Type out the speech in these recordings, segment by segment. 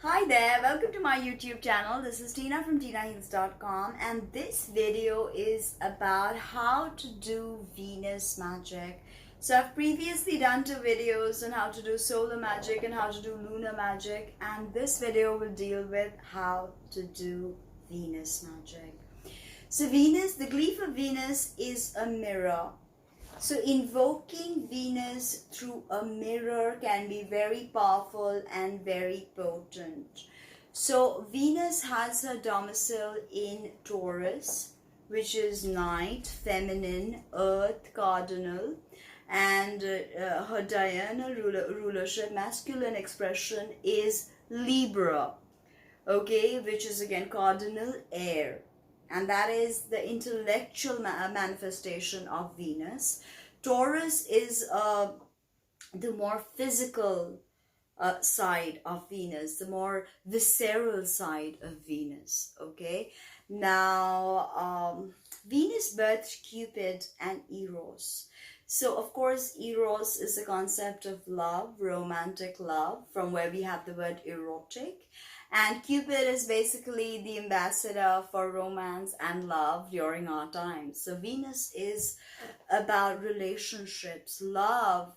Hi there, welcome to my YouTube channel. This is Tina from tinaheals.com, and this video is about how to do Venus magic. So I've previously done 2 videos on how to do solar magic and how to do lunar magic, and this video will deal with how to do Venus magic. So Venus, the glyph of Venus is a mirror. So invoking Venus through a mirror can be very powerful and very potent. So Venus has her domicile in Taurus, which is night, feminine, earth, cardinal, and her diurnal rulership, masculine expression, is Libra, okay, which is again cardinal, air. And that is the intellectual manifestation of Venus. Taurus is the more physical side of Venus, the more visceral side of Venus, okay? Now, Venus birthed Cupid and Eros. So, of course, Eros is the concept of love, romantic love, from where we have the word erotic. And Cupid is basically the ambassador for romance and love during our times. So Venus is about relationships, love,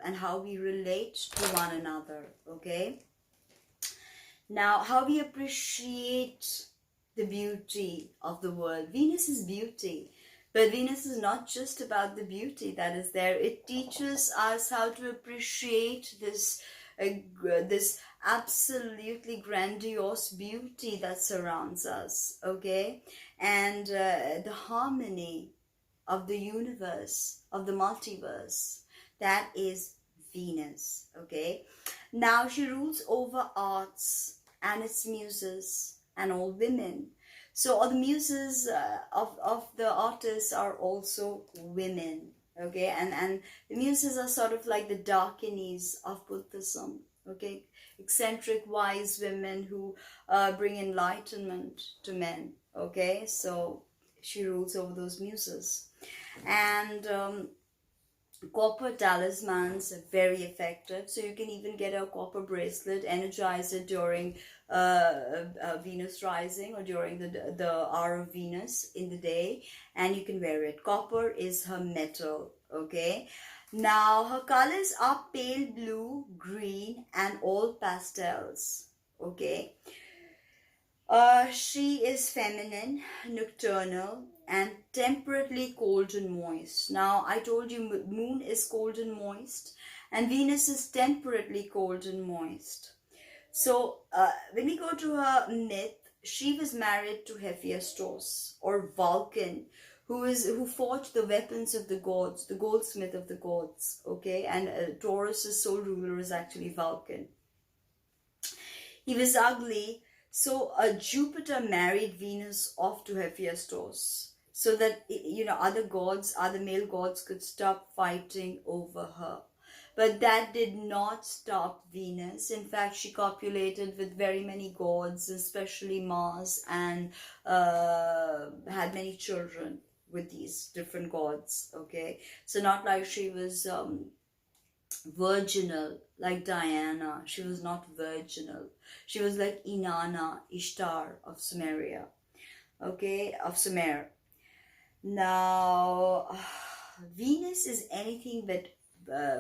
and how we relate to one another, okay? Now, how we appreciate the beauty of the world. Venus is beauty. But Venus is not just about the beauty that is there. It teaches us how to appreciate this absolutely grandiose beauty that surrounds us, okay? And the harmony of the universe, of the multiverse, that is Venus, okay? Now she rules over arts and its muses and all women. So all the muses of the artists are also women, okay? And the muses are sort of like the Dakinis of Buddhism, okay? Eccentric, wise women who bring enlightenment to men, okay? So she rules over those muses. And copper talismans are very effective. So you can even get a copper bracelet, energize it during Venus rising or during the hour of Venus in the day, and you can wear it. Copper is her metal, okay? Now her colors are pale blue, green, and all pastels, okay? She is feminine, nocturnal, and temperately cold and moist. Now, I told you moon is cold and moist, and Venus is temperately cold and moist. So, when we go to her myth, she was married to Hephaestus, or Vulcan, who forged the weapons of the gods, the goldsmith of the gods, okay? And Taurus's sole ruler is actually Vulcan. He was ugly, so Jupiter married Venus off to Hephaestus so that, other gods, other male gods could stop fighting over her. But that did not stop Venus. In fact, she copulated with very many gods, especially Mars, and had many children with these different gods, okay? So not like she was virginal like Diana. She was not virginal. She was like Inanna, Ishtar of Sumeria, okay, of Sumer. Now, Venus is anything but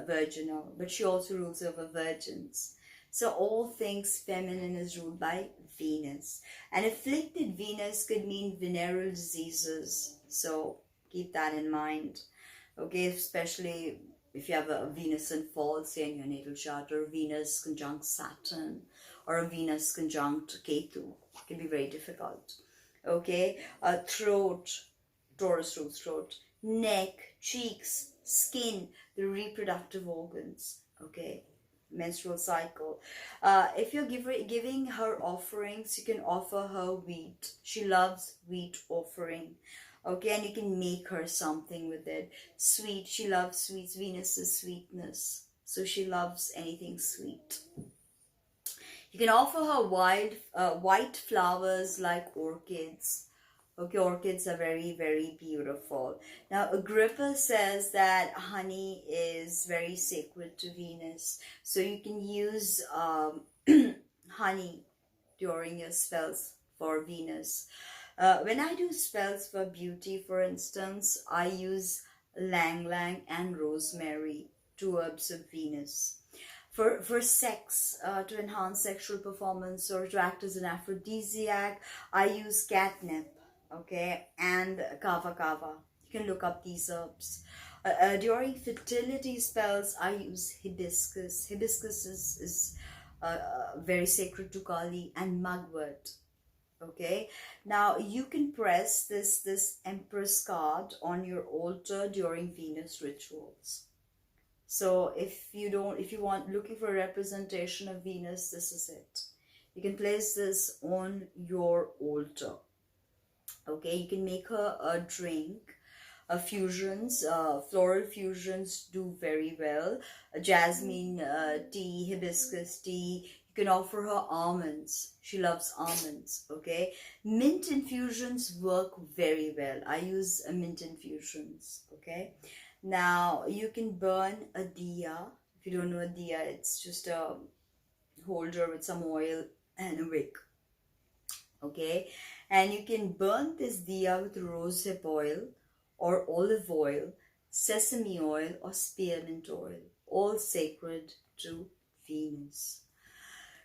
virginal, but she also rules over virgins. So all things feminine is ruled by Venus. And afflicted Venus could mean venereal diseases. So keep that in mind, okay, especially if you have a Venus in fall, say in your natal chart, or Venus conjunct Saturn, or a Venus conjunct Ketu, it can be very difficult. Okay, throat, Taurus rules throat, neck, cheeks, skin, the reproductive organs. Okay, menstrual cycle. If you're giving her offerings, you can offer her wheat. She loves wheat offering. Okay, and you can make her something with it. Sweet, she loves sweets. Venus is sweetness, so she loves anything sweet. You can offer her white flowers like orchids. Okay, orchids are very, very beautiful. Now, Agrippa says that honey is very sacred to Venus. So you can use honey during your spells for Venus. When I do spells for beauty, for instance, I use lang lang and rosemary, two herbs of Venus. For sex, to enhance sexual performance or to act as an aphrodisiac, I use catnip, okay, and kava kava. You can look up these herbs. During fertility spells, I use hibiscus. Hibiscus is very sacred to Kali, and mugwort. Okay, now you can press this Empress card on your altar during Venus rituals. So if you want looking for a representation of Venus, this is it. You can place this on your altar. Okay, you can make her a drink. Fusions, floral fusions do very well. Jasmine tea, hibiscus tea. You can offer her almonds. She loves almonds. Okay, mint infusions work very well. I use mint infusions. Okay, now you can burn a diya. If you don't know a diya, it's just a holder with some oil and a wick. Okay, and you can burn this diya with rosehip oil or olive oil, sesame oil, or spearmint oil, all sacred to Venus.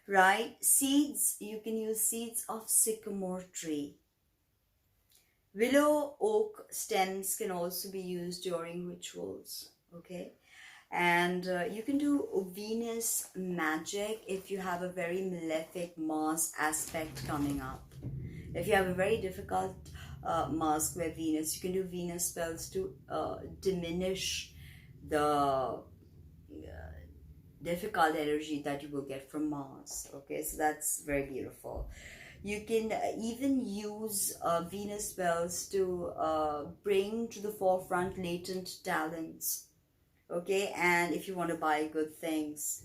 Right? Seeds, you can use seeds of sycamore tree. Willow oak stems can also be used during rituals. Okay? And you can do Venus magic if you have a very malefic Mars aspect coming up. If you have a very difficult Mars square Venus, you can do Venus spells to diminish the difficult energy that you will get from Mars. Okay, so that's very beautiful. You can even use Venus spells to bring to the forefront latent talents. Okay, and if you want to buy good things,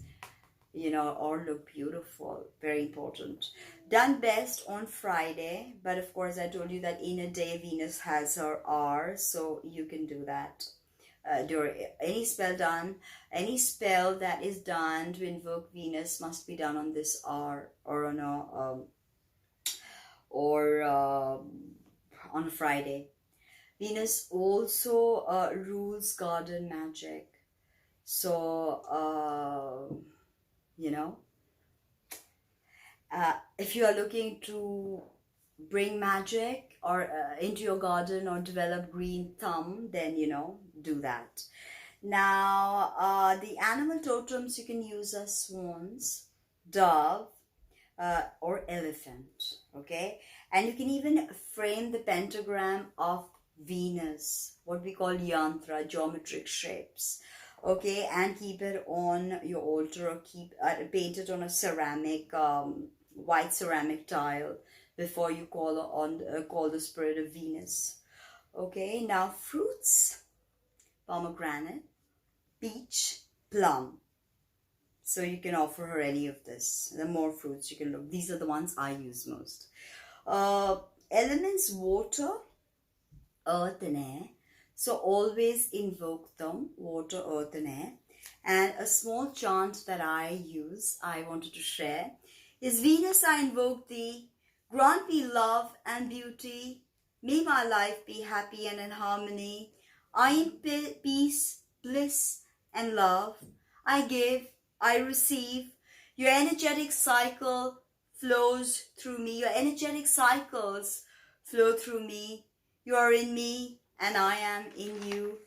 you know, or look beautiful, very important. Done best on Friday, but of course I told you that in a day Venus has her hour, so you can do that. During any spell that is done to invoke Venus must be done on this hour or on a Friday. Venus also rules garden magic, so you know, if you are looking to bring magic or into your garden or develop green thumb, then you know, do that. Now the animal totems you can use are swans, dove, or elephant. Okay, and you can even frame the pentagram of Venus, what we call yantra, geometric shapes. Okay, and keep it on your altar or paint it on a ceramic white ceramic tile before you call the spirit of Venus. Okay, now fruits: pomegranate, peach, plum. So you can offer her any of this. The more fruits you can look. These are the ones I use most. Elements: water, earth and air. So always invoke them, water, earth and air. And a small chant that I wanted to share, is: Venus, I invoke thee, grant me love and beauty, may my life be happy and in harmony. I am peace, bliss and love. I give, I receive. Your energetic cycle flows through me. Your energetic cycles flow through me. You are in me and I am in you.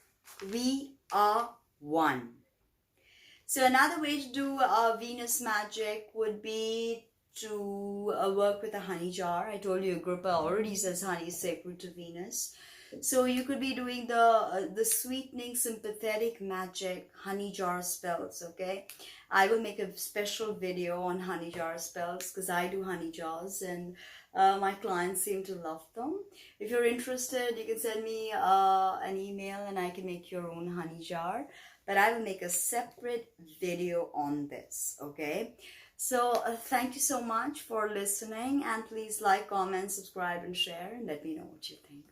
We are one. So another way to do Venus magic would be to work with a honey jar. I told you Agrippa already says honey is sacred to Venus. So you could be doing the sweetening, sympathetic magic honey jar spells, okay? I will make a special video on honey jar spells because I do honey jars and my clients seem to love them. If you're interested, you can send me an email and I can make your own honey jar. But I will make a separate video on this, okay? So thank you so much for listening, and please like, comment, subscribe and share and let me know what you think.